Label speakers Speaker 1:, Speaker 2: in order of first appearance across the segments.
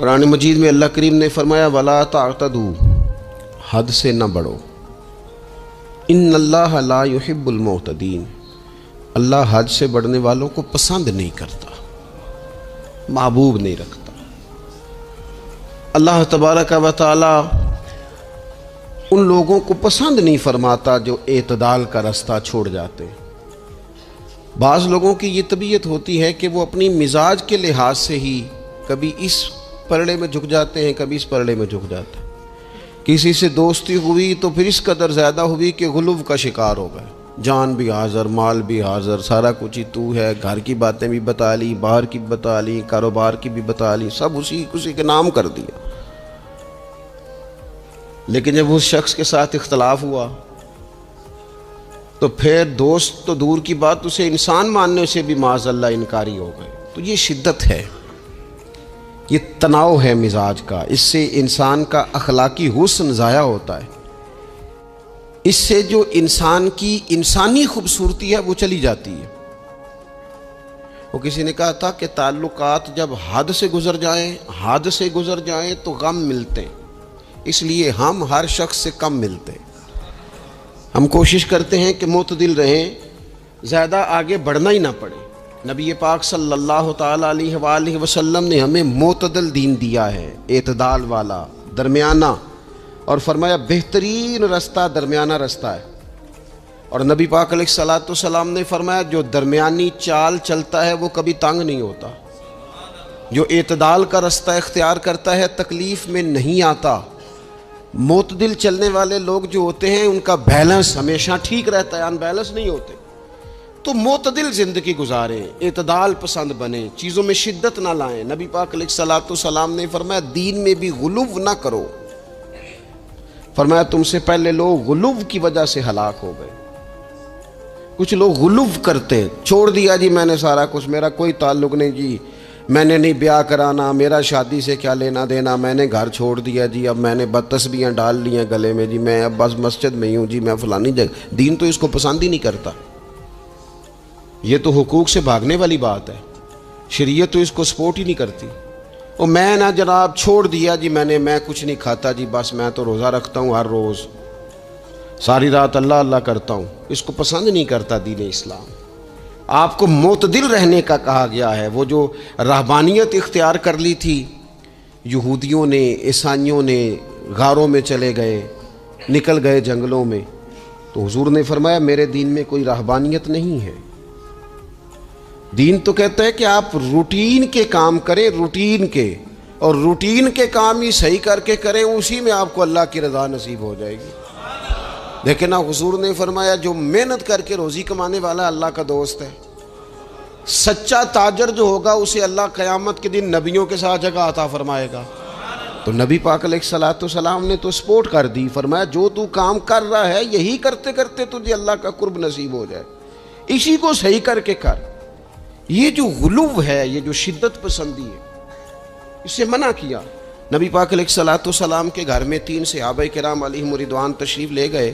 Speaker 1: قرآن مجید میں اللہ کریم نے فرمایا وَلَا تَعْتَدُوا، حد سے نہ بڑھو، ان اللہ لا يحب المعتدین، اللہ حد سے بڑھنے والوں کو پسند نہیں کرتا، محبوب نہیں رکھتا۔ اللہ تبارک و تعالی ان لوگوں کو پسند نہیں فرماتا جو اعتدال کا رستہ چھوڑ جاتے ہیں۔ بعض لوگوں کی یہ طبیعت ہوتی ہے کہ وہ اپنی مزاج کے لحاظ سے ہی کبھی اس پرڑے میں جھک جاتے ہیں، کبھی اس پرڑے میں جھک جاتے ہیں۔ کسی سے دوستی ہوئی تو پھر اس قدر زیادہ ہوئی کہ غلو کا شکار ہو گئے، جان بھی حاضر، مال بھی حاضر، سارا کچھ ہی تو ہے، گھر کی باتیں بھی بتا لی، باہر کی بھی بتا لی، کاروبار کی بھی بتا لی، سب اسی کے نام کر دیا۔ لیکن جب اس شخص کے ساتھ اختلاف ہوا تو پھر دوست تو دور کی بات، اسے انسان ماننے سے بھی معاذ اللہ انکاری ہو گئے۔ تو یہ شدت ہے، یہ تناؤ ہے مزاج کا، اس سے انسان کا اخلاقی حسن ضائع ہوتا ہے، اس سے جو انسان کی انسانی خوبصورتی ہے وہ چلی جاتی ہے۔ وہ کسی نے کہا تھا کہ تعلقات جب حد سے گزر جائیں تو غم ملتے ہیں، اس لیے ہم ہر شخص سے کم ملتے ہیں۔ ہم کوشش کرتے ہیں کہ معتدل رہیں، زیادہ آگے بڑھنا ہی نہ پڑے۔ نبی پاک صلی اللہ تعالیٰ علیہ وآلہ وسلم نے ہمیں معتدل دین دیا ہے، اعتدال والا، درمیانہ، اور فرمایا بہترین رستہ درمیانہ رستہ ہے۔ اور نبی پاک علیہ الصلوۃ والسلام نے فرمایا جو درمیانی چال چلتا ہے وہ کبھی تنگ نہیں ہوتا، جو اعتدال کا رستہ اختیار کرتا ہے تکلیف میں نہیں آتا۔ معتدل چلنے والے لوگ جو ہوتے ہیں ان کا بیلنس ہمیشہ ٹھیک رہتا ہے، ان بیلنس نہیں ہوتے۔ تو معتدل زندگی گزاریں، اعتدال پسند بنیں، چیزوں میں شدت نہ لائیں۔ نبی پاک علیہ الصلوۃ والسلام نے فرمایا دین میں بھی غلو نہ کرو، فرمایا تم سے پہلے لوگ غلو کی وجہ سے ہلاک ہو گئے۔ کچھ لوگ غلو کرتے، چھوڑ دیا جی میں نے سارا کچھ، میرا کوئی تعلق نہیں جی، میں نے نہیں بیاہ کرانا، میرا شادی سے کیا لینا دینا، میں نے گھر چھوڑ دیا جی، اب میں نے بدتسبیاں ڈال لی ہیں گلے میں جی، میں اب بس مسجد میں ہی ہوں جی، میں فلانی جگہ۔ دین تو اس کو پسند ہی نہیں کرتا، یہ تو حقوق سے بھاگنے والی بات ہے، شریعت تو اس کو سپورٹ ہی نہیں کرتی۔ اور میں نہ جناب چھوڑ دیا جی میں کچھ نہیں کھاتا جی، بس میں تو روزہ رکھتا ہوں ہر روز، ساری رات اللہ اللہ کرتا ہوں، اس کو پسند نہیں کرتا دین اسلام۔ آپ کو معتدل رہنے کا کہا گیا ہے۔ وہ جو رہبانیت اختیار کر لی تھی یہودیوں نے، عیسائیوں نے، غاروں میں چلے گئے، نکل گئے جنگلوں میں، تو حضور نے فرمایا میرے دین میں کوئی رہبانیت نہیں ہے۔ دین تو کہتا ہے کہ آپ روٹین کے کام کریں، روٹین کے، اور روٹین کے کام ہی صحیح کر کے کریں، اسی میں آپ کو اللہ کی رضا نصیب ہو جائے گی۔ لیکن حضور نے فرمایا جو محنت کر کے روزی کمانے والا اللہ کا دوست ہے، سچا تاجر جو ہوگا اسے اللہ قیامت کے دن نبیوں کے ساتھ جگہ عطا فرمائے گا۔ تو نبی پاک علیہ الصلوۃ والسلام نے تو سپورٹ کر دی، فرمایا جو تو کام کر رہا ہے یہی کرتے کرتے تجھے اللہ کا قرب نصیب ہو جائے، اسی کو صحیح کر کے کر۔ یہ جو غلو ہے، یہ جو شدت پسندی ہے، اس سے منع کیا۔ نبی پاک علیہ الصلوۃ والسلام کے گھر میں 3 صحابہ کرام علیہم رضوان تشریف لے گئے۔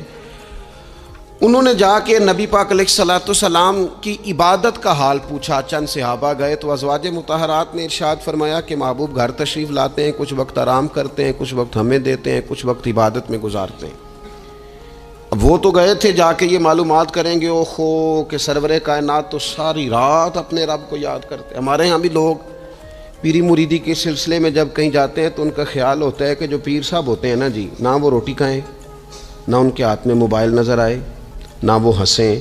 Speaker 1: انہوں نے جا کے نبی پاک علیہ الصلوۃ والسلام کی عبادت کا حال پوچھا۔ چند صحابہ گئے تو ازواج مطہرات نے ارشاد فرمایا کہ محبوب گھر تشریف لاتے ہیں، کچھ وقت آرام کرتے ہیں، کچھ وقت ہمیں دیتے ہیں، کچھ وقت عبادت میں گزارتے ہیں۔ اب وہ تو گئے تھے جا کے یہ معلومات کریں گے کہ سرور کائنات تو ساری رات اپنے رب کو یاد کرتے۔ ہمارے ہاں بھی لوگ پیری مریدی کے سلسلے میں جب کہیں جاتے ہیں تو ان کا خیال ہوتا ہے کہ جو پیر صاحب ہوتے ہیں نا جی، نہ وہ روٹی کھائیں، نہ ان کے ہاتھ میں موبائل نظر آئے، نہ وہ ہنسیں،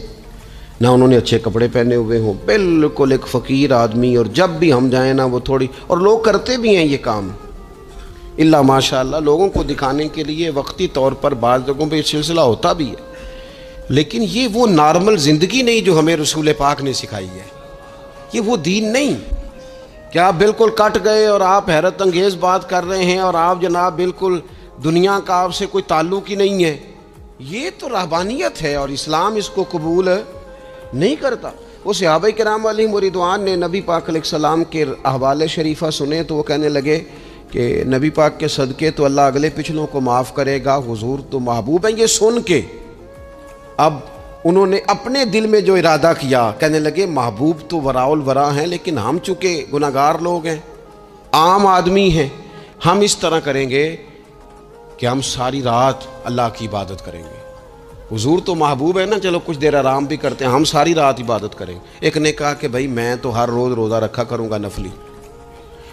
Speaker 1: نہ انہوں نے اچھے کپڑے پہنے ہوئے ہوں، بالکل ایک فقیر آدمی۔ اور جب بھی ہم جائیں نا وہ تھوڑی، اور لوگ کرتے بھی ہیں یہ کام اللہ ماشاء اللہ، لوگوں کو دکھانے کے لیے وقتی طور پر بعض جگہوں پہ یہ سلسلہ ہوتا بھی ہے، لیکن یہ وہ نارمل زندگی نہیں جو ہمیں رسول پاک نے سکھائی ہے، یہ وہ دین نہیں کہ آپ بالکل کٹ گئے اور آپ حیرت انگیز بات کر رہے ہیں اور آپ جناب بالکل دنیا کا آپ سے کوئی تعلق ہی نہیں ہے۔ یہ تو رہبانیت ہے اور اسلام اس کو قبول نہیں کرتا۔ وہ صحابہ کرام علیہم رضوان نے نبی پاک علیہ السلام کے احوال شریفہ سنے تو وہ کہنے لگے کہ نبی پاک کے صدقے تو اللہ اگلے پچھلوں کو معاف کرے گا، حضور تو محبوب ہیں۔ یہ سن کے اب انہوں نے اپنے دل میں جو ارادہ کیا، کہنے لگے محبوب تو وراء الورا ہیں، لیکن ہم چونکہ گناہگار لوگ ہیں، عام آدمی ہیں، ہم اس طرح کریں گے کہ ہم ساری رات اللہ کی عبادت کریں گے. حضور تو محبوب ہے نا, چلو کچھ دیر آرام بھی کرتے ہیں, ہم ساری رات عبادت کریں گے. ایک نے کہا کہ بھائی میں تو ہر روز روزہ رکھا کروں گا نفلی.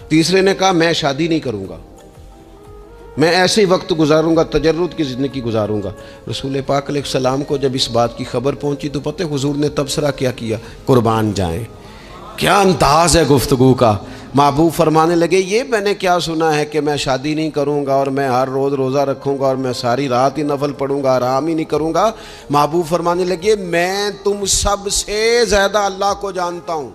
Speaker 1: تیسرے نے کہا میں شادی نہیں کروں گا, میں ایسے ہی وقت گزاروں گا, تجرد کی زندگی گزاروں گا. رسول پاک علیہ السلام کو جب اس بات کی خبر پہنچی تو پتہ حضور نے تبصرہ کیا قربان جائیں. کیا انداز ہے گفتگو کا. محبوب فرمانے لگے یہ میں نے کیا سنا ہے کہ میں شادی نہیں کروں گا اور میں ہر روز روزہ رکھوں گا اور میں ساری رات ہی نفل پڑھوں گا, آرام ہی نہیں کروں گا. محبوب فرمانے لگے میں تم سب سے زیادہ اللہ کو جانتا ہوں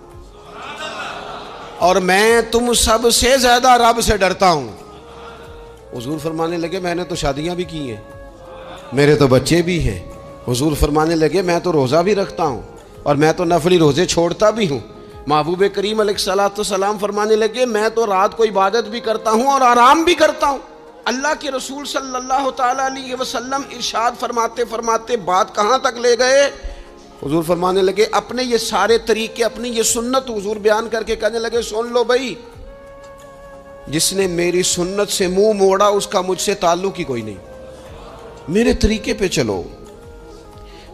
Speaker 1: اور میں تم سب سے زیادہ رب سے ڈرتا ہوں. حضور فرمانے لگے میں نے تو شادیاں بھی کی ہیں, میرے تو بچے بھی ہیں. حضور فرمانے لگے میں تو روزہ بھی رکھتا ہوں اور میں تو نفلی روزے چھوڑتا بھی ہوں. محبوب کریم علیہ السلام فرمانے لگے میں تو رات کو عبادت بھی کرتا ہوں اور آرام بھی کرتا ہوں. اللہ کے رسول صلی اللہ تعالیٰ علیہ وسلم ارشاد فرماتے فرماتے بات کہاں تک لے گئے. حضور فرمانے لگے اپنے یہ سارے طریقے, اپنی یہ سنت حضور بیان کر کے کہنے لگے سن لو بھائی, جس نے میری سنت سے منہ موڑا اس کا مجھ سے تعلق ہی کوئی نہیں. میرے طریقے پہ چلو,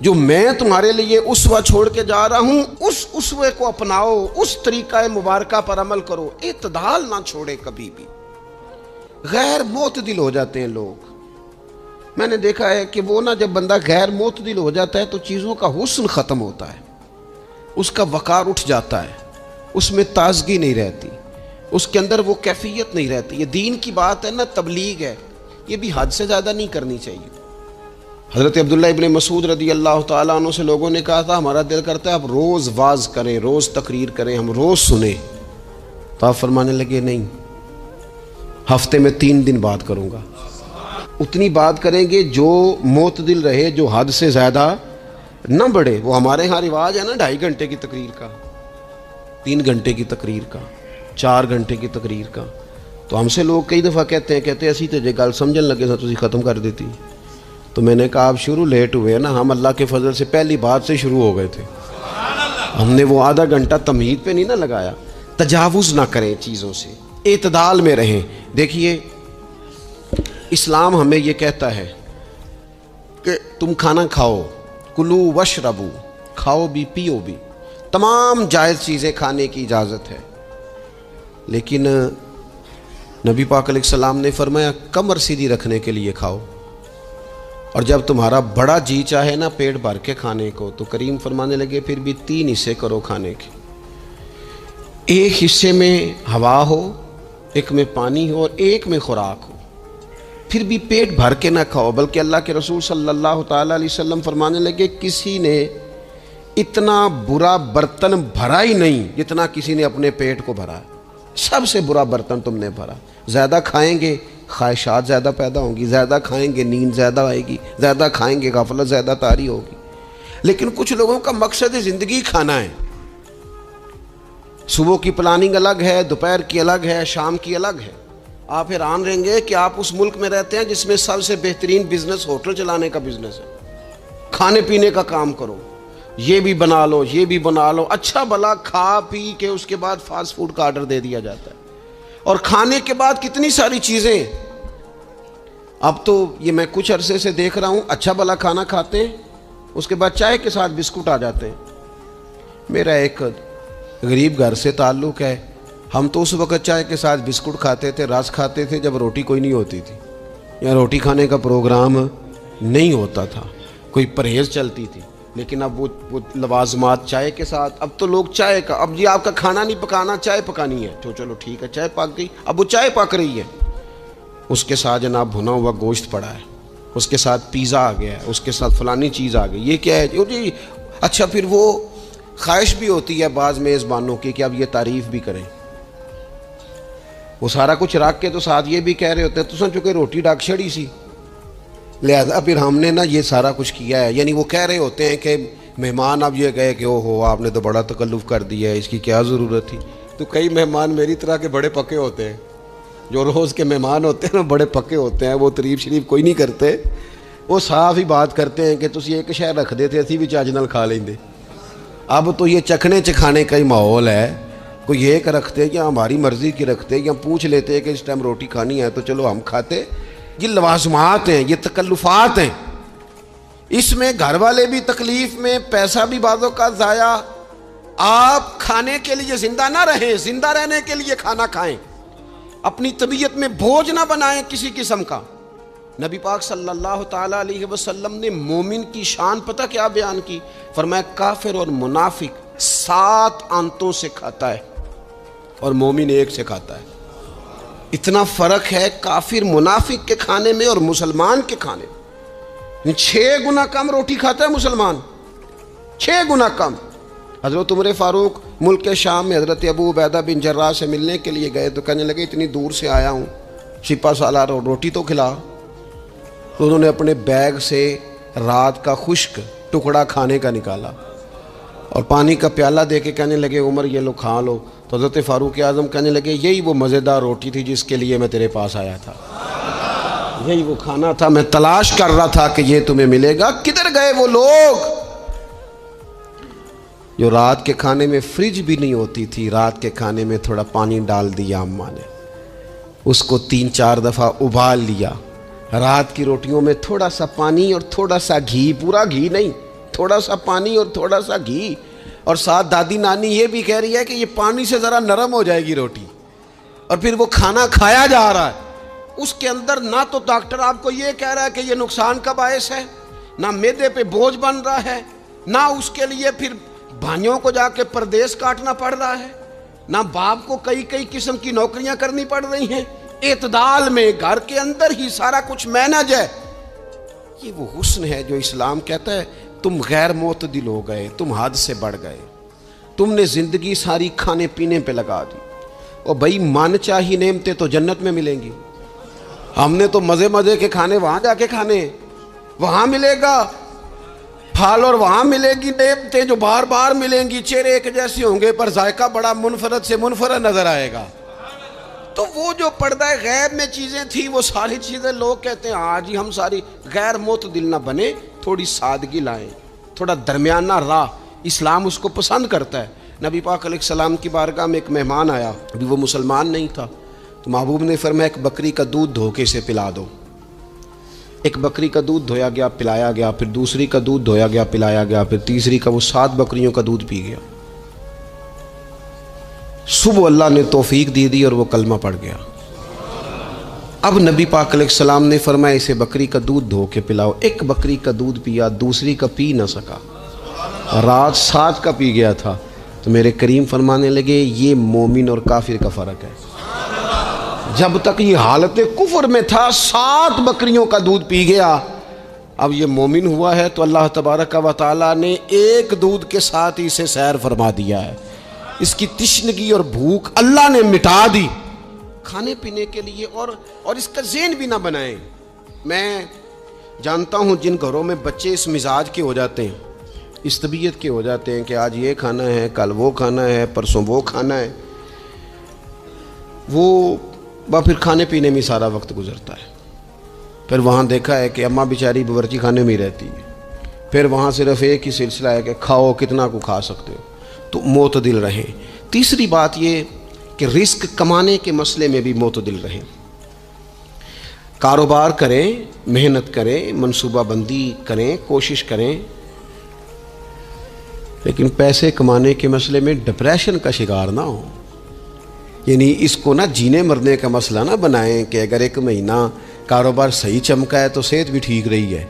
Speaker 1: جو میں تمہارے لیے اسوہ چھوڑ کے جا رہا ہوں اس اسوے کو اپناؤ, اس طریقہ مبارکہ پر عمل کرو, اعتدال نہ چھوڑے کبھی بھی. غیر معتدل ہو جاتے ہیں لوگ. میں نے دیکھا ہے کہ وہ جب بندہ غیر معتدل ہو جاتا ہے تو چیزوں کا حسن ختم ہوتا ہے, اس کا وقار اٹھ جاتا ہے, اس میں تازگی نہیں رہتی, اس کے اندر وہ کیفیت نہیں رہتی. یہ دین کی بات ہے نا, تبلیغ ہے, یہ بھی حد سے زیادہ نہیں کرنی چاہیے. حضرت عبداللہ ابن مسعود رضی اللہ تعالیٰ عنہ سے لوگوں نے کہا تھا ہمارا دل کرتا ہے آپ روز واز کریں, روز تقریر کریں, ہم روز سنیں. تو آپ فرمانے لگے نہیں, ہفتے میں 3 دن بات کروں گا. اتنی بات کریں گے جو معتدل رہے, جو حد سے زیادہ نہ بڑھے. وہ ہمارے ہاں رواج ہے نا 2.5 گھنٹے کی تقریر کا, 3 گھنٹے کی تقریر کا, 4 گھنٹے کی تقریر کا. تو ہم سے لوگ کئی دفعہ کہتے ہیں اسی تے جے گل سمجھن لگے تو تسی ختم کر دیتی. تو میں نے کہا آپ شروع لیٹ ہوئے ہیں نا, ہم اللہ کے فضل سے پہلی بات سے شروع ہو گئے تھے. ہم نے وہ آدھا گھنٹہ تمہید پہ نہیں نہ لگایا. تجاوز نہ کریں چیزوں سے, اعتدال میں رہیں. دیکھیے اسلام ہمیں یہ کہتا ہے کہ تم کھانا کھاؤ, کلو وشربو, کھاؤ بھی پیو بھی, تمام جائز چیزیں کھانے کی اجازت ہے. لیکن نبی پاک علیہ السلام نے فرمایا کمر سیدھی رکھنے کے لیے کھاؤ, اور جب تمہارا بڑا جی چاہے نا پیٹ بھر کے کھانے کو تو کریم فرمانے لگے پھر بھی 3 حصے کرو کھانے کے. ایک حصے میں ہوا ہو, ایک میں پانی ہو اور ایک میں خوراک ہو. پھر بھی پیٹ بھر کے نہ کھاؤ. بلکہ اللہ کے رسول صلی اللہ تعالیٰ علیہ وسلم فرمانے لگے کسی نے اتنا برا برتن بھرا ہی نہیں جتنا کسی نے اپنے پیٹ کو بھرا. سب سے برا برتن تم نے بھرا. زیادہ کھائیں گے خواہشات زیادہ پیدا ہوں گی, زیادہ کھائیں گے نیند زیادہ آئے گی, زیادہ کھائیں گے غفلت زیادہ طاری ہوگی. لیکن کچھ لوگوں کا مقصد زندگی کھانا ہے. صبح کی پلاننگ الگ ہے, دوپہر کی الگ ہے, شام کی الگ ہے. آپ حیران رہیں گے کہ آپ اس ملک میں رہتے ہیں جس میں سب سے بہترین بزنس ہوٹل چلانے کا بزنس ہے. کھانے پینے کا کام کرو, یہ بھی بنا لو, یہ بھی بنا لو, اچھا بھلا کھا پی کے اس کے بعد فاسٹ فوڈ کا آرڈر دے دیا جاتا ہے. اور کھانے کے بعد کتنی ساری چیزیں. اب تو یہ میں کچھ عرصے سے دیکھ رہا ہوں, اچھا بھلا کھانا کھاتے ہیں, اس کے بعد چائے کے ساتھ بسکٹ آ جاتے ہیں. میرا ایک غریب گھر سے تعلق ہے. ہم تو اس وقت چائے کے ساتھ بسکٹ کھاتے تھے, رس کھاتے تھے جب روٹی کوئی نہیں ہوتی تھی, یا روٹی کھانے کا پروگرام نہیں ہوتا تھا, کوئی پرہیز چلتی تھی. لیکن اب وہ لوازمات چائے کے ساتھ. اب تو لوگ چائے کا, اب جی آپ کا کھانا نہیں پکانا, چائے پکانی ہے تو چلو ٹھیک ہے چائے پک گئی. اب وہ چائے پک رہی ہے, اس کے ساتھ جناب بھنا ہوا گوشت پڑا ہے, اس کے ساتھ پیزا آ گیا ہے, اس کے ساتھ فلانی چیز آ گئی. یہ کیا ہے جی؟ اچھا پھر وہ خواہش بھی ہوتی ہے بعض میزبانوں کی کہ اب یہ تعریف بھی کریں. وہ سارا کچھ رکھ کے تو ساتھ یہ بھی کہہ رہے ہوتے ہیں تو سن چکے روٹی ڈاک چھڑی سی, لہذا پھر ہم نے نا یہ سارا کچھ کیا ہے. یعنی وہ کہہ رہے ہوتے ہیں کہ مہمان اب یہ کہے کہ او ہو آپ نے تو بڑا تکلف کر دیا ہے, اس کی کیا ضرورت تھی. تو کئی مہمان میری طرح کے بڑے پکے ہوتے ہیں, جو روز کے مہمان ہوتے ہیں نا بڑے پکے ہوتے ہیں, وہ تعریف شریف کوئی نہیں کرتے, وہ صاف ہی بات کرتے ہیں کہ تسی ایک شہر رکھ دیتے اسی بھی چاج نال کھا لیں. اب تو یہ چکھنے چکھانے کا ہی ماحول ہے. کوئی ایک رکھتے یا ہماری مرضی کی رکھتے یا پوچھ لیتے کہ اس ٹائم روٹی کھانی ہے تو چلو ہم کھاتے. یہ لوازمات ہیں، یہ تکلفات ہیں. اس میں گھر والے بھی تکلیف میں، پیسہ بھی بعضوں کا ضائع. آپ کھانے کے لیے زندہ نہ رہیں، زندہ رہنے کے لیے کھانا کھائیں. اپنی طبیعت میں بوجھ نہ بنائیں کسی قسم کا. نبی پاک صلی اللہ تعالیٰ علیہ وسلم نے مومن کی شان پتہ کیا بیان کی؟ فرمایا کافر اور منافق 7 آنتوں سے کھاتا ہے اور مومن 1 سے کھاتا ہے. اتنا فرق ہے کافر منافق کے کھانے میں اور مسلمان کے کھانے میں. 6 گنا کم روٹی کھاتا ہے مسلمان، 6 گنا کم. حضرت عمر فاروق ملک شام میں حضرت ابو عبیدہ بن جراح سے ملنے کے لیے گئے تو کہنے لگے اتنی دور سے آیا ہوں، سپہ سالار روٹی تو کھلا. تو انہوں نے اپنے بیگ سے رات کا خشک ٹکڑا کھانے کا نکالا اور پانی کا پیالہ دے کے کہنے لگے عمر یہ لو کھا لو. تو حضرت فاروق اعظم کہنے لگے یہی وہ مزیدار روٹی تھی جس کے لیے میں تیرے پاس آیا تھا، یہی وہ کھانا تھا، میں تلاش کر رہا تھا کہ یہ تمہیں ملے گا. کدھر گئے وہ لوگ جو رات کے کھانے میں فریج بھی نہیں ہوتی تھی، رات کے کھانے میں تھوڑا پانی ڈال دیا اماں نے، اس کو 3-4 دفعہ ابال لیا. رات کی روٹیوں میں تھوڑا سا پانی اور تھوڑا سا گھی، پورا گھی نہیں، تھوڑا سا پانی اور تھوڑا سا گھی. اور ساتھ دادی نانی یہ بھی کہہ رہی ہے کہ یہ پانی سے ذرا نرم ہو جائے گی روٹی. اور پھر وہ کھانا کھایا جا رہا ہے. اس کے اندر نہ تو ڈاکٹر آپ کو یہ کہہ رہا ہے کہ یہ نقصان کا باعث ہے، نہ معدے پہ بوجھ بن رہا ہے، نہ اس کے لیے پھر بھائیوں کو جا کے پردیس کاٹنا پڑ رہا ہے، نہ باپ کو کئی قسم کی نوکریاں کرنی پڑ رہی ہیں. اعتدال میں گھر کے اندر ہی سارا کچھ مینج ہے. یہ وہ حسن ہے جو اسلام کہتا ہے تم غیر معتدل ہو گئے، تم حد سے بڑھ گئے، تم نے زندگی ساری کھانے پینے پہ لگا دی. اور بھائی من چاہی نعمتیں تو جنت میں ملیں گی. ہم نے تو مزے کے کھانے وہاں جا کے کھانے، وہاں ملے گا پھل اور وہاں ملے گی نعمتیں جو بار بار ملیں گی. چہرے ایک جیسے ہوں گے پر ذائقہ بڑا منفرد سے منفرد نظر آئے گا. تو وہ جو پردہ غیب میں چیزیں تھیں وہ ساری چیزیں لوگ کہتے ہیں آج ہی ہم ساری غیر معتدل نہ بنے، تھوڑی سادگی لائیں، تھوڑا درمیانہ راہ. اسلام اس کو پسند کرتا ہے. نبی پاک علیہ السلام کی بارگاہ میں ایک مہمان آیا، ابھی وہ مسلمان نہیں تھا، تو محبوب نے فرمایا ایک بکری کا دودھ دھو کے اسے پلا دو. ایک بکری کا دودھ دھویا گیا، پلایا گیا، پھر دوسری کا دودھ دھویا گیا، پلایا گیا، پھر تیسری کا، وہ 7 بکریوں کا دودھ پی گیا. صبح اللہ نے توفیق دی اور وہ کلمہ پڑھ گیا. اب نبی پاک علیہ السلام نے فرمایا اسے بکری کا دودھ دھو کے پلاؤ. ایک بکری کا دودھ پیا، دوسری کا پی نہ سکا، رات 7 کا پی گیا تھا. تو میرے کریم فرمانے لگے یہ مومن اور کافر کا فرق ہے. جب تک یہ حالت کفر میں تھا 7 بکریوں کا دودھ پی گیا، اب یہ مومن ہوا ہے تو اللہ تبارک و تعالیٰ نے ایک دودھ کے ساتھ اسے سیر فرما دیا ہے. اس کی تشنگی اور بھوک اللہ نے مٹا دی کھانے پینے کے لیے. اور اس کا ذہن بھی نہ بنائیں. میں جانتا ہوں جن گھروں میں بچے اس مزاج کے ہو جاتے ہیں، اس طبیعت کے ہو جاتے ہیں کہ آج یہ کھانا ہے، کل وہ کھانا ہے، پرسوں وہ کھانا ہے، وہ پھر کھانے پینے میں سارا وقت گزرتا ہے. پھر وہاں دیکھا ہے کہ اماں بیچاری باورچی خانے میں ہی رہتی ہے، پھر وہاں صرف ایک ہی سلسلہ ہے کہ کھاؤ کتنا کو کھا سکتے ہو. تو معتدل رہیں. تیسری بات یہ کہ رزق کمانے کے مسئلے میں بھی معتدل رہیں. کاروبار کریں، محنت کریں، منصوبہ بندی کریں، کوشش کریں، لیکن پیسے کمانے کے مسئلے میں ڈپریشن کا شکار نہ ہو. یعنی اس کو نہ جینے مرنے کا مسئلہ نہ بنائیں کہ اگر ایک مہینہ کاروبار صحیح چمکا ہے تو صحت بھی ٹھیک رہی ہے،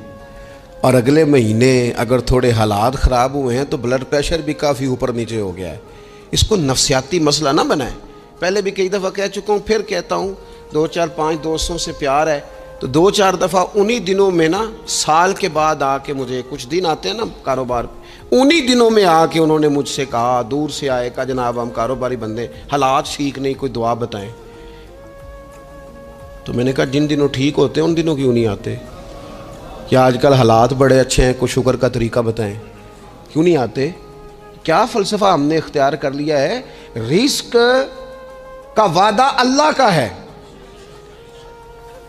Speaker 1: اور اگلے مہینے اگر تھوڑے حالات خراب ہوئے ہیں تو بلڈ پریشر بھی کافی اوپر نیچے ہو گیا ہے. اس کو نفسیاتی مسئلہ نہ بنائیں. پہلے بھی کئی دفعہ کہہ چکا ہوں، پھر کہتا ہوں، 2-4-5 دوستوں سے پیار ہے تو 2-4 دفعہ انہی دنوں میں نا، سال کے بعد آ کے مجھے کچھ دن آتے ہیں نا کاروبار، انہی دنوں میں آ کے انہوں نے مجھ سے کہا، دور سے آئے، کہا جناب ہم کاروباری بندے، حالات ٹھیک نہیں، کوئی دعا بتائیں. تو میں نے کہا جن دنوں ٹھیک ہوتے ہیں ان دنوں کیوں نہیں آتے؟ کیا آج کل حالات بڑے اچھے ہیں، کوئی شکر کا طریقہ بتائیں، کیوں نہیں آتے؟ کیا فلسفہ ہم نے اختیار کر لیا ہے؟ رزق کا وعدہ اللہ کا ہے،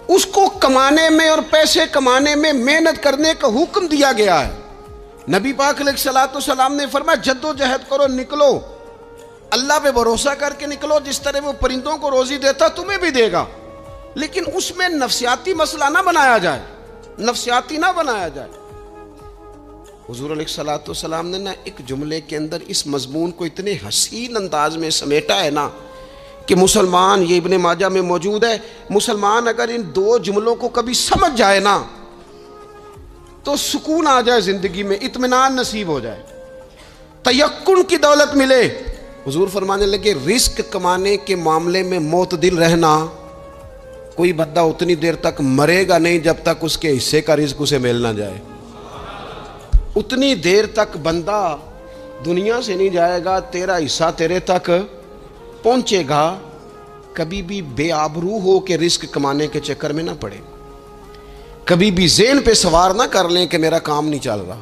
Speaker 1: اس کو کمانے میں اور پیسے کمانے میں محنت کرنے کا حکم دیا گیا ہے. نبی پاک علیہ الصلوۃ والسلام نے فرمایا جد و جہد کرو، نکلو. اللہ پہ بھروسہ کر کے نکلو، جس طرح وہ پرندوں کو روزی دیتا تمہیں بھی دے گا، لیکن اس میں نفسیاتی مسئلہ نہ بنایا جائے، نفسیاتی نہ بنایا جائے۔ حضور علیہ الصلوۃ والسلام نے نا ایک جملے کے اندر اس مضمون کو اتنے حسین انداز میں سمیٹا ہے نا کہ مسلمان، یہ ابن ماجہ میں موجود ہے، مسلمان اگر ان دو جملوں کو کبھی سمجھ جائے نا تو سکون آ جائے زندگی میں، اطمینان نصیب ہو جائے، تیقن کی دولت ملے۔ حضور فرمانے لگے رزق کمانے کے معاملے میں معتدل رہنا، کوئی بندہ اتنی دیر تک مرے گا نہیں جب تک اس کے حصے کا رزق اسے مل نہ جائے، اتنی دیر تک بندہ دنیا سے نہیں جائے گا، تیرا حصہ تیرے تک پہنچے گا۔ کبھی بھی بے آبرو ہو کے رزق کمانے کے چکر میں نہ پڑے، کبھی بھی ذہن پہ سوار نہ کر لیں کہ میرا کام نہیں چل رہا،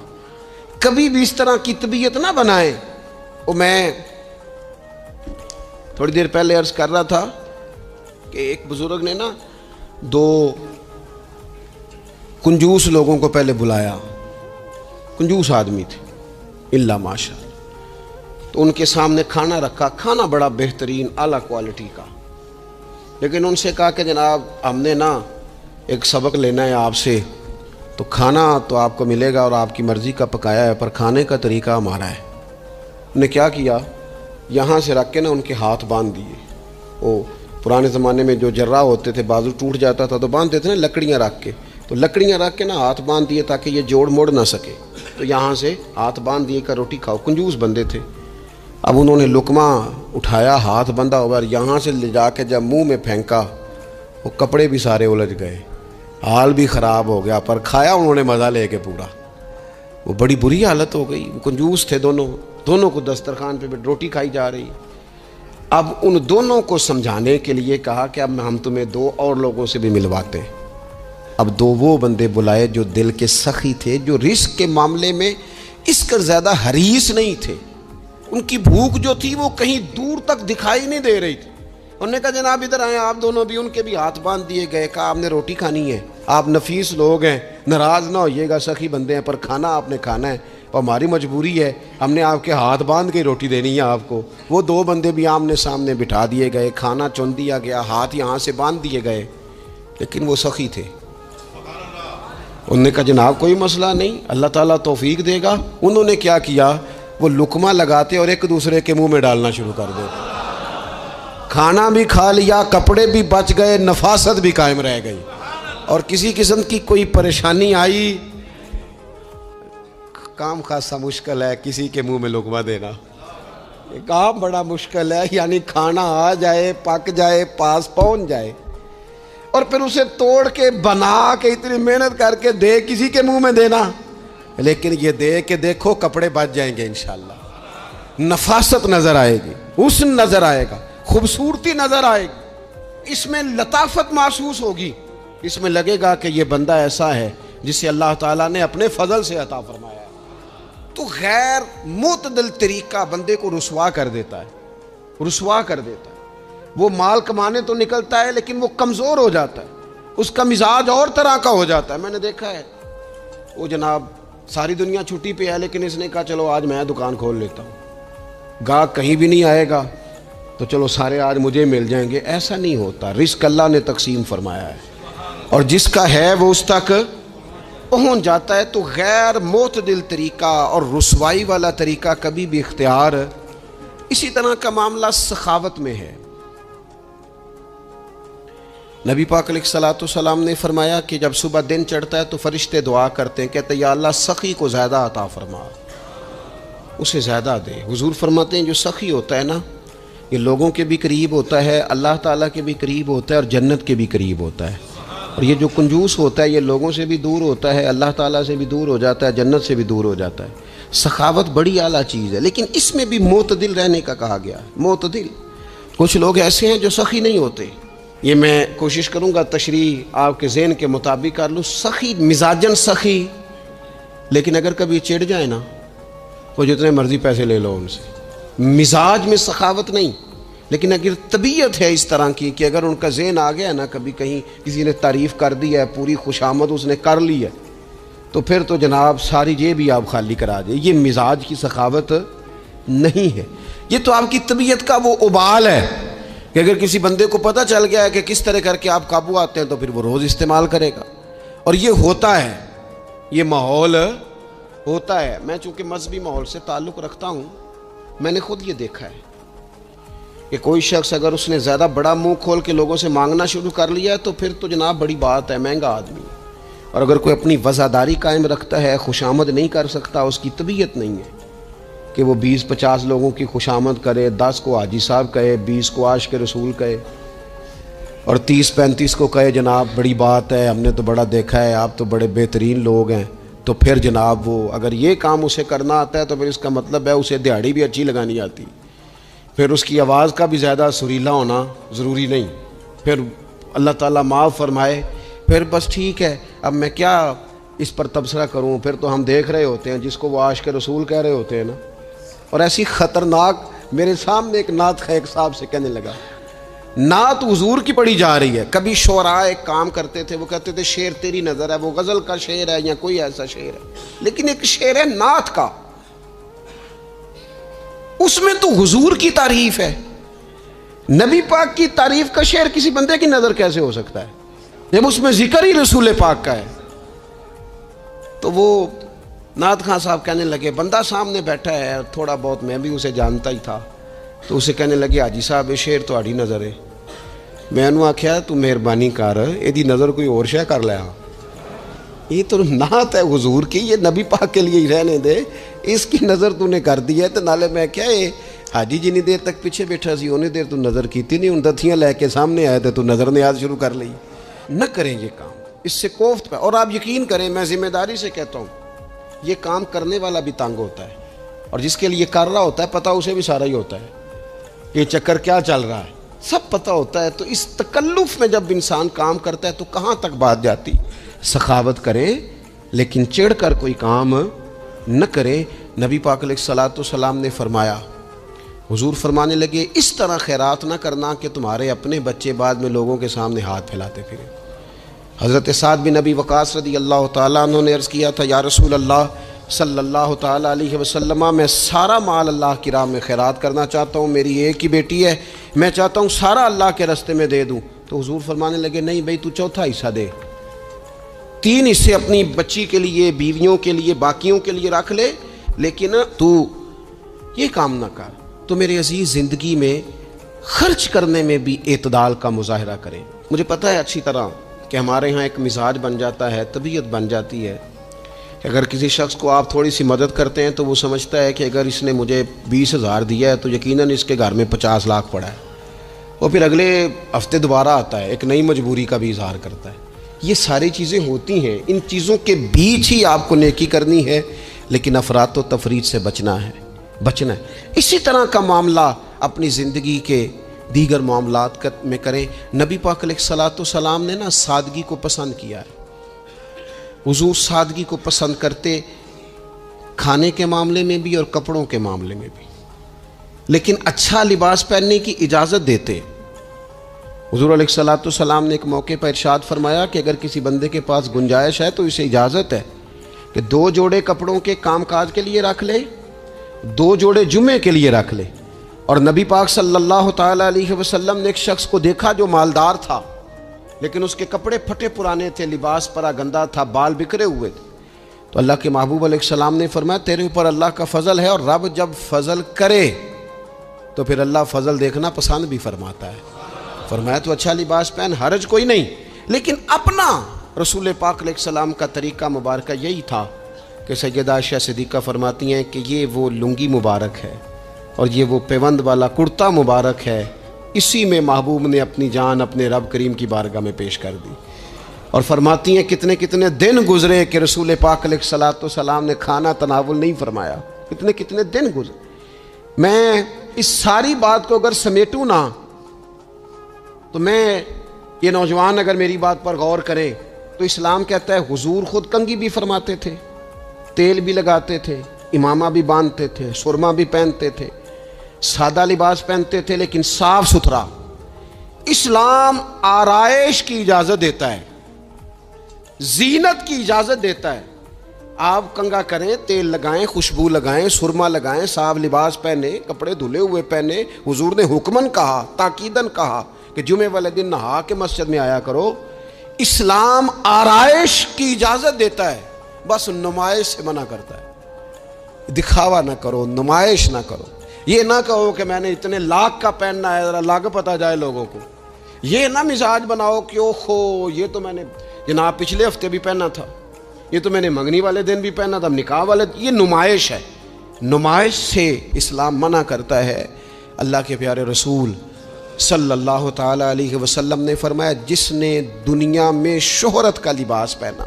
Speaker 1: کبھی بھی اس طرح کی طبیعت نہ بنائیں۔ اور میں تھوڑی دیر پہلے عرض کر رہا تھا کہ ایک بزرگ نے نا دو کنجوس لوگوں کو پہلے بلایا، کنجوس آدمی تھے اللہ ماشاء اللہ، تو ان کے سامنے کھانا رکھا، کھانا بڑا بہترین اعلیٰ کوالٹی کا، لیکن ان سے کہا کہ جناب ہم نے نا ایک سبق لینا ہے آپ سے، تو کھانا تو آپ کو ملے گا اور آپ کی مرضی کا پکایا ہے، پر کھانے کا طریقہ ہمارا ہے۔ انہوں نے کیا کیا، یہاں سے رکھ کے نا ان کے ہاتھ باندھ دیے۔ وہ پرانے زمانے میں جو جرہ ہوتے تھے، بازو ٹوٹ جاتا تھا تو باندھ دیتے نا لکڑیاں رکھ کے، تو لکڑیاں رکھ کے نا ہاتھ باندھ دیے تاکہ یہ جوڑ موڑ نہ سکے، تو یہاں سے ہاتھ باندھ دیے کہ روٹی کھاؤ۔ کنجوس بندے تھے۔ اب انہوں نے لقمہ اٹھایا، ہاتھ بندھا ہوا، یہاں سے لے جا کے جب منہ میں پھینکا، وہ کپڑے بھی سارے الجھ گئے، حال بھی خراب ہو گیا، پر کھایا انہوں نے مزہ لے کے پورا۔ وہ بڑی بری حالت ہو گئی، وہ کنجوس تھے دونوں کو دسترخوان پہ روٹی کھائی جا رہی۔ اب ان دونوں کو سمجھانے کے لیے کہا کہ اب ہم تمہیں دو اور لوگوں سے بھی ملواتے ہیں۔ اب دو وہ بندے بلائے جو دل کے سخی تھے، جو رزق کے معاملے میں اس کا زیادہ حریص نہیں تھے، ان کی بھوک جو تھی وہ کہیں دور تک دکھائی نہیں دے رہی تھی۔ انہوں نے کہا جناب ادھر آئیں، آپ دونوں بھی، ان کے بھی ہاتھ باندھ دیے گئے، کہا آپ نے روٹی کھانی ہے، آپ نفیس لوگ ہیں، ناراض نہ ہوئیے گا، سخی بندے ہیں، پر کھانا آپ نے کھانا ہے اور ہماری مجبوری ہے، ہم نے آپ کے ہاتھ باندھ کے روٹی دینی ہے آپ کو۔ وہ دو بندے بھی آمنے سامنے بٹھا دیے گئے، کھانا چن دیا گیا، ہاتھ یہاں سے باندھ دیے گئے، لیکن وہ سخی تھے۔ انہوں نے کہا جناب کوئی مسئلہ نہیں، اللہ تعالیٰ توفیق دے گا۔ انہوں نے کیا کیا، وہ لقمہ لگاتے اور ایک دوسرے کے منہ میں ڈالنا شروع کر دیتے، کھانا بھی کھا لیا، کپڑے بھی بچ گئے، نفاست بھی قائم رہ گئی، اور کسی قسم کی کوئی پریشانی آئی، کام خاصا مشکل ہے کسی کے منہ میں لقمہ دینا، یہ کام بڑا مشکل ہے، یعنی کھانا آ جائے، پک جائے، پاس پہنچ جائے، اور پھر اسے توڑ کے بنا کے اتنی محنت کر کے دے کسی کے منہ میں دینا، لیکن یہ دے کے دیکھو کپڑے بچ جائیں گے انشاءاللہ، نفاست نظر آئے گی، حسن نظر آئے گا، خوبصورتی نظر آئے گی، اس میں لطافت محسوس ہوگی، اس میں لگے گا کہ یہ بندہ ایسا ہے جسے اللہ تعالیٰ نے اپنے فضل سے عطا فرمایا ہے۔ تو غیر معتدل طریقہ بندے کو رسوا کر دیتا ہے، رسوا کر دیتا ہے۔ وہ مال کمانے تو نکلتا ہے لیکن وہ کمزور ہو جاتا ہے، اس کا مزاج اور طرح کا ہو جاتا ہے۔ میں نے دیکھا ہے، وہ جناب ساری دنیا چھٹی پہ ہے لیکن اس نے کہا چلو آج میں دکان کھول لیتا ہوں، گاہک کہیں بھی نہیں آئے گا تو چلو سارے آج مجھے مل جائیں گے۔ ایسا نہیں ہوتا، رزق اللہ نے تقسیم فرمایا ہے، اور جس کا ہے وہ اس تک پہنچ جاتا ہے۔ تو غیر معتدل طریقہ اور رسوائی والا طریقہ کبھی بھی اختیار۔ اسی طرح کا معاملہ سخاوت میں ہے۔ نبی پاک علیہ الصلوۃ والسلام نے فرمایا کہ جب صبح دن چڑھتا ہے تو فرشتے دعا کرتے ہیں، کہتے ہیں یا اللہ سخی کو زیادہ عطا فرما، اسے زیادہ دے۔ حضور فرماتے ہیں جو سخی ہوتا ہے نا، یہ لوگوں کے بھی قریب ہوتا ہے، اللہ تعالیٰ کے بھی قریب ہوتا ہے، اور جنت کے بھی قریب ہوتا ہے۔ اور یہ جو کنجوس ہوتا ہے یہ لوگوں سے بھی دور ہوتا ہے، اللہ تعالیٰ سے بھی دور ہو جاتا ہے، جنت سے بھی دور ہو جاتا ہے۔ سخاوت بڑی اعلیٰ چیز ہے، لیکن اس میں بھی معتدل رہنے کا کہا گیا ہے۔ معتدل، کچھ لوگ ایسے ہیں جو سخی نہیں ہوتے، یہ میں کوشش کروں گا تشریح آپ کے ذہن کے مطابق کر لوں۔ سخی مزاجن سخی، لیکن اگر کبھی چڑ جائے نا، وہ جتنے مرضی پیسے لے لو ان سے، مزاج میں سخاوت نہیں، لیکن اگر طبیعت ہے اس طرح کی کہ اگر ان کا ذہن آ گیا نا، کبھی کہیں کسی نے تعریف کر دی ہے، پوری خوشامد اس نے کر لی ہے، تو پھر تو جناب ساری جیب بھی آپ خالی کرا دے۔ یہ مزاج کی سخاوت نہیں ہے، یہ تو آپ کی طبیعت کا وہ ابال ہے کہ اگر کسی بندے کو پتہ چل گیا ہے کہ کس طرح کر کے آپ قابو آتے ہیں تو پھر وہ روز استعمال کرے گا. اور یہ ہوتا ہے، یہ ماحول ہوتا ہے. میں چونکہ مذہبی ماحول سے تعلق رکھتا ہوں، میں نے خود یہ دیکھا ہے کہ کوئی شخص اگر اس نے زیادہ بڑا منہ کھول کے لوگوں سے مانگنا شروع کر لیا ہے تو پھر تو جناب بڑی بات ہے، مہنگا آدمی. اور اگر کوئی اپنی وفاداری قائم رکھتا ہے، خوشامد نہیں کر سکتا، اس کی طبیعت نہیں ہے کہ وہ 20-50 لوگوں کی خوشامد کرے، 10 کو حاجی صاحب کہے، 20 کو عاشق رسول کہے، اور 30-35 کو کہے جناب بڑی بات ہے، ہم نے تو بڑا دیکھا ہے، آپ تو بڑے بہترین لوگ ہیں. تو پھر جناب وہ اگر یہ کام اسے کرنا آتا ہے تو پھر اس کا مطلب ہے اسے دہاڑی بھی اچھی لگانی آتی، پھر اس کی آواز کا بھی زیادہ سریلا ہونا ضروری نہیں. پھر اللہ تعالیٰ معاف فرمائے، پھر بس ٹھیک ہے، اب میں کیا اس پر تبصرہ کروں. پھر تو ہم دیکھ رہے ہوتے ہیں جس کو وہ عاشق رسول کہہ رہے ہوتے ہیں نا. اور ایسی خطرناک، میرے سامنے ایک نعت خیق صاحب سے کہنے لگا، نعت حضور کی پڑھی جا رہی ہے. کبھی شعراء ایک کام کرتے تھے، وہ کہتے تھے شعر تیری نظر ہے، وہ غزل کا شعر ہے یا کوئی ایسا شعر ہے، لیکن ایک شعر ہے نعت کا، اس میں تو حضور کی تعریف ہے. نبی پاک کی تعریف کا شعر کسی بندے کی نظر کیسے ہو سکتا ہے جب اس میں ذکر ہی رسول پاک کا ہے. تو وہ نعت خان صاحب کہنے لگے، بندہ سامنے بیٹھا ہے، تھوڑا بہت میں بھی اسے جانتا ہی تھا، تو اسے کہنے لگے حاجی صاحب یہ شعر تہاڈی نظر ہے. میں نے آخیا تو مہربانی کر یہ نظر کوئی اور شے کر لیا، یہ تو نعت ہے حضور کی، یہ نبی پاک کے لیے ہی رہنے دے، اس کی نظر تو نے کر دی ہے. تو نالے میں کیا یہ حاجی جنی دیر تک پیچھے بیٹھا سی انہیں دیر تو نظر کیتی نہیں، ان دتھیاں لے کے سامنے آئے تھے تو نظر نیاز شروع کر لی. نہ کریں یہ کام، اس سے کوفت پہ. اور آپ یقین کریں، میں ذمہ داری سے کہتا ہوں، یہ کام کرنے والا بھی تنگ ہوتا ہے، اور جس کے لیے کر رہا ہوتا ہے پتہ اسے بھی سارا ہی ہوتا ہے کہ چکر کیا چل رہا ہے، سب پتہ ہوتا ہے. تو اس تکلف میں جب انسان کام کرتا ہے تو کہاں تک بات جاتی. سخاوت کریں لیکن چڑھ کر کوئی کام نہ کریں. نبی پاک علیہ الصلوۃ والسلام نے فرمایا، حضور فرمانے لگے اس طرح خیرات نہ کرنا کہ تمہارے اپنے بچے بعد میں لوگوں کے سامنے ہاتھ پھیلاتے پھریں. حضرت سعد بن ابی وقاص رضی اللہ تعالیٰ عنہ نے عرض کیا تھا، یا رسول اللہ صلی اللہ تعالیٰ علیہ وسلم، میں سارا مال اللہ کی راہ میں خیرات کرنا چاہتا ہوں، میری ایک ہی بیٹی ہے، میں چاہتا ہوں سارا اللہ کے راستے میں دے دوں. تو حضور فرمانے لگے، نہیں بھائی تو چوتھا حصہ دے، 3 حصے اپنی بچی کے لیے، بیویوں کے لیے، باقیوں کے لیے رکھ لے، لیکن تو یہ کام نہ کر. تو میرے عزیز زندگی میں خرچ کرنے میں بھی اعتدال کا مظاہرہ کریں. مجھے پتہ ہے اچھی طرح کہ ہمارے ہاں ایک مزاج بن جاتا ہے، طبیعت بن جاتی ہے کہ اگر کسی شخص کو آپ تھوڑی سی مدد کرتے ہیں تو وہ سمجھتا ہے کہ اگر اس نے مجھے 20,000 دیا ہے تو یقیناً اس کے گھر میں 50 لاکھ پڑا ہے، اور پھر اگلے ہفتے دوبارہ آتا ہے، ایک نئی مجبوری کا بھی اظہار کرتا ہے. یہ ساری چیزیں ہوتی ہیں، ان چیزوں کے بیچ ہی آپ کو نیکی کرنی ہے، لیکن افراط و تفریط سے بچنا ہے. اسی طرح کا معاملہ اپنی زندگی کے دیگر معاملات میں کریں. نبی پاک علیہ الصلوۃ والسلام نے نا سادگی کو پسند کیا ہے. حضور سادگی کو پسند کرتے، کھانے کے معاملے میں بھی اور کپڑوں کے معاملے میں بھی، لیکن اچھا لباس پہننے کی اجازت دیتے. حضور علیہ الصلوۃ والسلام نے ایک موقع پر ارشاد فرمایا کہ اگر کسی بندے کے پاس گنجائش ہے تو اسے اجازت ہے کہ 2 جوڑے کپڑوں کے کام کاج کے لیے رکھ لے، 2 جوڑے جمعے کے لیے رکھ لے. اور نبی پاک صلی اللہ تعالیٰ علیہ وسلم نے ایک شخص کو دیکھا جو مالدار تھا، لیکن اس کے کپڑے پھٹے پرانے تھے، لباس پرا گندا تھا، بال بکھرے ہوئے تھے. تو اللہ کے محبوب علیہ السلام نے فرمایا تیرے اوپر اللہ کا فضل ہے، اور رب جب فضل کرے تو پھر اللہ فضل دیکھنا پسند بھی فرماتا ہے. فرمایا تو اچھا لباس پہن، حرج کوئی نہیں. لیکن اپنا رسول پاک علیہ السلام کا طریقہ مبارکہ یہی تھا کہ سیدہ عائشہ صدیقہ فرماتی ہیں کہ یہ وہ لنگی مبارک ہے اور یہ وہ پیوند والا کرتا مبارک ہے، اسی میں محبوب نے اپنی جان اپنے رب کریم کی بارگاہ میں پیش کر دی. اور فرماتی ہیں کتنے کتنے دن گزرے کہ رسول پاک علیہ الصلوۃ والسلام نے کھانا تناول نہیں فرمایا، کتنے کتنے دن گزرے. میں اس ساری بات کو اگر سمیٹوں نا تو میں یہ نوجوان اگر میری بات پر غور کریں تو اسلام کہتا ہے حضور خود کنگھی بھی فرماتے تھے، تیل بھی لگاتے تھے، امامہ بھی باندھتے تھے، سرما بھی پہنتے تھے، سادہ لباس پہنتے تھے لیکن صاف ستھرا. اسلام آرائش کی اجازت دیتا ہے، زینت کی اجازت دیتا ہے، آپ کنگا کریں، تیل لگائیں، خوشبو لگائیں، سرما لگائیں، صاف لباس پہنے، کپڑے دھلے ہوئے پہنے. حضور نے حکمن کہا، تاکیدن کہا کہ جمعے والے دن نہا کے مسجد میں آیا کرو. اسلام آرائش کی اجازت دیتا ہے، بس نمائش سے منع کرتا ہے. دکھاوا نہ کرو، نمائش نہ کرو. یہ نہ کہو کہ میں نے اتنے لاکھ کا پہننا ہے، ذرا لاکھ پتہ جائے لوگوں کو. یہ نہ مزاج بناؤ کہ اوہو یہ تو میں نے جناب پچھلے ہفتے بھی پہنا تھا، یہ تو میں نے منگنی والے دن بھی پہنا تھا، نکاح والے. یہ نمائش ہے. نمائش سے اسلام منع کرتا ہے. اللہ کے پیارے رسول صلی اللہ تعالی علیہ وسلم نے فرمایا، جس نے دنیا میں شہرت کا لباس پہنا،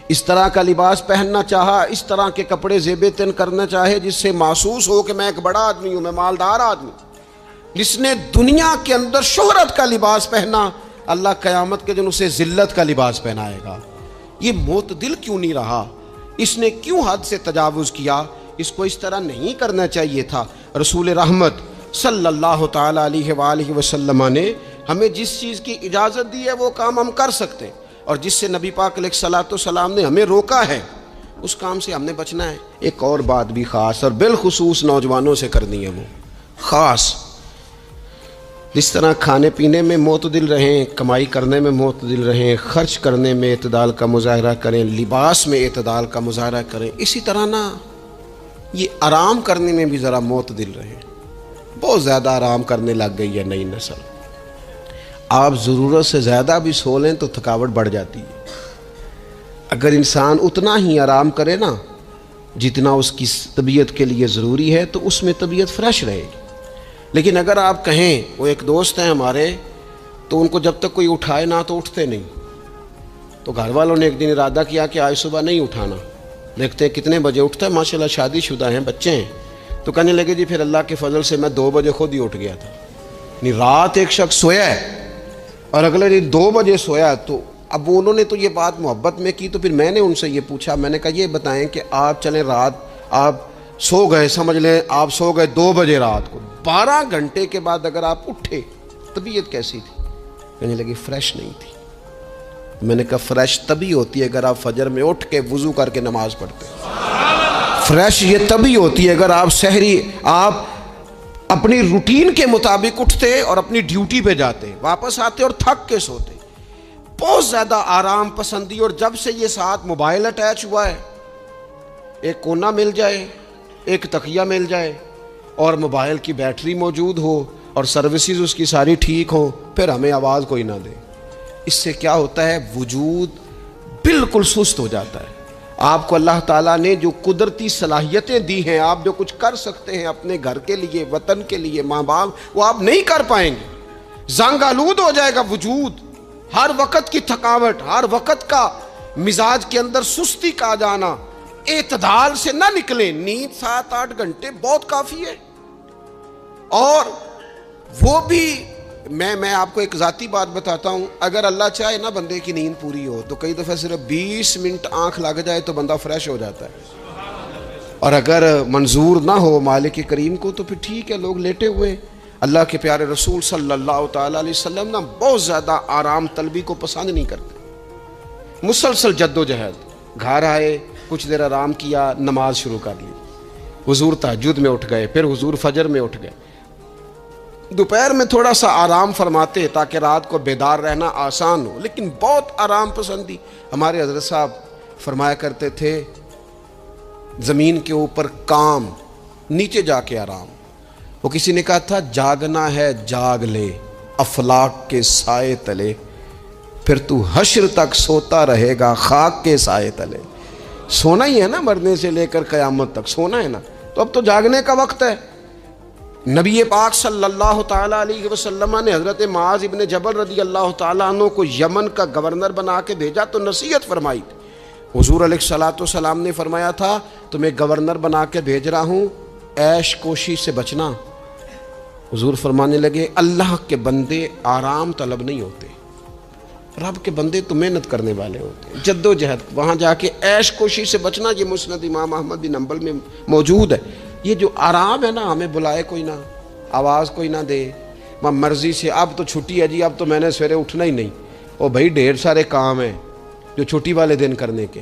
Speaker 1: اس طرح کا لباس پہننا چاہا، اس طرح کے کپڑے زیب تن کرنا چاہے جس سے محسوس ہو کہ میں ایک بڑا آدمی ہوں، میں مالدار آدمی. جس نے دنیا کے اندر شہرت کا لباس پہنا، اللہ قیامت کے دن اسے ذلت کا لباس پہنائے گا. یہ معتدل کیوں نہیں رہا؟ اس نے کیوں حد سے تجاوز کیا؟ اس کو اس طرح نہیں کرنا چاہیے تھا. رسول رحمت صلی اللہ تعالی علیہ وآلہ وسلم نے ہمیں جس چیز کی اجازت دی ہے وہ کام ہم کر سکتے ہیں، اور جس سے نبی پاک علیہ الصلوۃ والسلام نے ہمیں روکا ہے اس کام سے ہم نے بچنا ہے. ایک اور بات بھی خاص اور بالخصوص نوجوانوں سے کرنی ہے، وہ خاص جس طرح کھانے پینے میں معتدل رہیں، کمائی کرنے میں معتدل رہیں، خرچ کرنے میں اعتدال کا مظاہرہ کریں، لباس میں اعتدال کا مظاہرہ کریں، اسی طرح نا یہ آرام کرنے میں بھی ذرا معتدل رہیں. بہت زیادہ آرام کرنے لگ گئی ہے نئی نسل. آپ ضرورت سے زیادہ بھی سو لیں تو تھکاوٹ بڑھ جاتی ہے. اگر انسان اتنا ہی آرام کرے نا جتنا اس کی طبیعت کے لیے ضروری ہے تو اس میں طبیعت فریش رہے گی. لیکن اگر آپ کہیں، وہ ایک دوست ہیں ہمارے، تو ان کو جب تک کوئی اٹھائے نہ تو اٹھتے نہیں. تو گھر والوں نے ایک دن ارادہ کیا کہ آج صبح نہیں اٹھانا، دیکھتے ہیں کتنے بجے اٹھتا ہے. ماشاءاللہ شادی شدہ ہیں، بچے ہیں. تو کہنے لگے جی پھر اللہ کے فضل سے میں 2 بجے خود ہی اٹھ گیا تھا. یعنی رات ایک شخص سویا ہے اور اگلے دن 2 بجے سویا. تو اب انہوں نے تو یہ بات محبت میں کی، تو پھر میں نے ان سے یہ پوچھا، میں نے کہا یہ بتائیں کہ آپ چلیں رات آپ سو گئے، سمجھ لیں آپ سو گئے 2 بجے رات کو، 12 گھنٹے کے بعد اگر آپ اٹھے طبیعت کیسی تھی؟ کہنے لگی فریش نہیں تھی. میں نے کہا فریش تبھی ہوتی ہے اگر آپ فجر میں اٹھ کے وضو کر کے نماز پڑھتے. فریش یہ تبھی ہوتی ہے اگر آپ سحری آپ اپنی روٹین کے مطابق اٹھتے اور اپنی ڈیوٹی پہ جاتے، واپس آتے اور تھک کے سوتے. بہت زیادہ آرام پسندی. اور جب سے یہ ساتھ موبائل اٹیچ ہوا ہے، ایک کونا مل جائے، ایک تکیہ مل جائے اور موبائل کی بیٹری موجود ہو اور سروسز اس کی ساری ٹھیک ہوں، پھر ہمیں آواز کوئی نہ دے. اس سے کیا ہوتا ہے؟ وجود بالکل سست ہو جاتا ہے. آپ کو اللہ تعالیٰ نے جو قدرتی صلاحیتیں دی ہیں، آپ جو کچھ کر سکتے ہیں اپنے گھر کے لیے، وطن کے لیے، ماں باپ، وہ آپ نہیں کر پائیں گے. زنگ آلود ہو جائے گا وجود. ہر وقت کی تھکاوٹ، ہر وقت کا مزاج کے اندر سستی کا جانا. اعتدال سے نہ نکلیں. نیند 7-8 گھنٹے بہت کافی ہے. اور وہ بھی میں آپ کو ایک ذاتی بات بتاتا ہوں، اگر اللہ چاہے نا بندے کی نیند پوری ہو تو کئی دفعہ صرف 20 منٹ آنکھ لگ جائے تو بندہ فریش ہو جاتا ہے. اور اگر منظور نہ ہو مالک کریم کو تو پھر ٹھیک ہے، لوگ لیٹے ہوئے. اللہ کے پیارے رسول صلی اللہ تعالیٰ علیہ وسلم نا بہت زیادہ آرام طلبی کو پسند نہیں کرتے. مسلسل جد و جہد. گھر آئے، کچھ دیر آرام کیا، نماز شروع کر لی. حضور تہجد میں اٹھ گئے، پھر حضور فجر میں اٹھ گئے. دوپہر میں تھوڑا سا آرام فرماتے تاکہ رات کو بیدار رہنا آسان ہو، لیکن بہت آرام پسندی. ہمارے حضرت صاحب فرمایا کرتے تھے زمین کے اوپر کام، نیچے جا کے آرام. وہ کسی نے کہا تھا جاگنا ہے جاگ لے افلاک کے سائے تلے، پھر تو حشر تک سوتا رہے گا خاک کے سائے تلے. سونا ہی ہے نا، مرنے سے لے کر قیامت تک سونا ہے نا. تو اب تو جاگنے کا وقت ہے. نبی پاک صلی اللہ تعالیٰ علیہ وسلم نے حضرت معاذ ابن جبل رضی اللہ تعالیٰ عنہ کو یمن کا گورنر بنا کے بھیجا تو نصیحت فرمائی تھی. حضور علیہ الصلوۃ والسلام نے فرمایا تھا تمہیں گورنر بنا کے بھیج رہا ہوں، عیش کوشی سے بچنا. حضور فرمانے لگے اللہ کے بندے آرام طلب نہیں ہوتے، رب کے بندے تو محنت کرنے والے ہوتے ہیں، جد و جہد. وہاں جا کے عیش کوشی سے بچنا، یہ مسند امام احمد بن حنبل میں موجود ہے. یہ جو آرام ہے نا، ہمیں بلائے کوئی نہ، آواز کوئی نہ دے، مرضی سے اب تو چھٹی ہے جی، اب تو میں نے سویرے اٹھنا ہی نہیں. او بھائی ڈھیر سارے کام ہیں جو چھٹی والے دن کرنے کے.